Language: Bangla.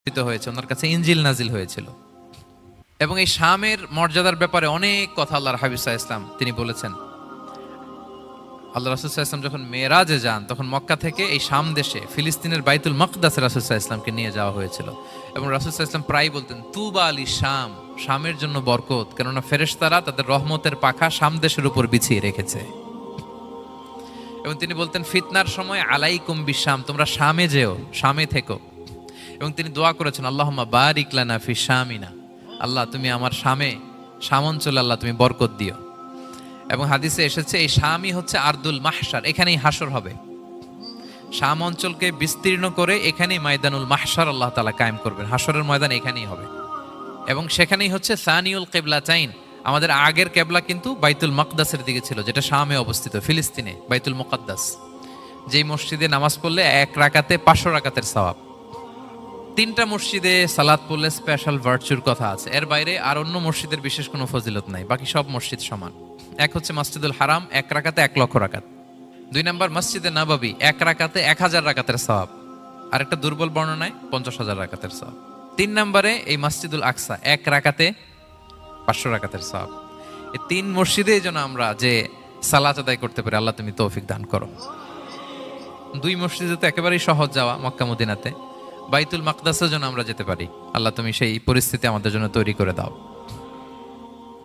হয়েছে, ওনার কাছে ইনজিল নাজিল হয়েছিল। এবং এই শামের মর্যাদার ব্যাপারে অনেক কথা আল্লাহর হাবিব সাল্লাল্লাহু আলাইহি ওয়াসাল্লাম তিনি বলেছেন। আল্লাহ রাসূল সাল্লাল্লাহু আলাইহি ওয়াসাল্লাম যখন মেরাজে যান, তখন মক্কা থেকে এই শাম দেশে ফিলিস্তিনের বাইতুল মাকদাসে রাসূল সাল্লাল্লাহু আলাইহি ওয়াসাল্লামকে নিয়ে যাওয়া হয়েছিল। এবং রাসূল সাল্লাল্লাহু আলাইহি ওয়াসাল্লাম প্রায় বলতেন, তুবা আলি শাম, শামের জন্য বরকত, কেননা ফেরেশতারা তাদের রহমতের পাখা শাম দেশের উপর বিছিয়ে রেখেছে। এবং তিনি বলতেন, ফিতনার সময় আলাইকুম বিশাম, তোমরা শামে যেও, শামে থেকো। এবং তিনি দোয়া করেছেন, আল্লাহুম্মা বারিক লানা ফি শামিনা, আল্লাহ তুমি আমার শাম অঞ্চলে আল্লাহ তুমি বরকত দিও। এবং হাদিসে এসেছে এই শামই হচ্ছে আরদুল মাহশার, এখানেই হাসর হবে। শাম অঞ্চলকে বিস্তীর্ণ করে এখানেই ময়দানুল মাহশার আল্লাহ তাআলা কায়েম করবেন, হাসরের ময়দান এখানেই হবে। এবং সেখানেই হচ্ছে সানিউল কিবলাতাইন, আমাদের আগের কেবলা কিন্তু বাইতুল মাকদাসের দিকে ছিল, যেটা শামে অবস্থিত, ফিলিস্তিনে বাইতুল মুকাদ্দাস, যেই মসজিদে নামাজ পড়লে এক রাকাতে 500 রাকাতের সওয়াব। 3টা মসজিদে সালাত পড়লে স্পেশাল ভার্চুর কথা আছে, এর বাইরে আর অন্য মসজিদের বিশেষ কোনো ফজিলত নাই, বাকি সব মসজিদ সমান। এক হচ্ছে মসজিদুল হারাম, 1 রাকাতে 1 লক্ষ রাকাত। 2 নম্বর মসজিদে নববী, 1 রাকাতে 1000 রাকাতের সওয়াব। আর একটা দুর্বল বর্ণনায় 50,000 রাকাতের সওয়াব। 3 নম্বরে এই মসজিদুল আকসা, 1 রাকাতে 500 রাকাতের সওয়াব। এই 3 মসজিদে যেন আমরা যে সালাত আদায় করতে পারি, আল্লাহ তুমি তৌফিক দান করো। 2 মসজিদে তো একেবারেই সহজ যাওয়া, মক্কা মদিনাতে। বাইতুল মাকদাসেও যেন আমরা যেতে পারি, আল্লাহ তুমি সেই পরিস্থিতি আমাদের জন্য তৈরি করে দাও।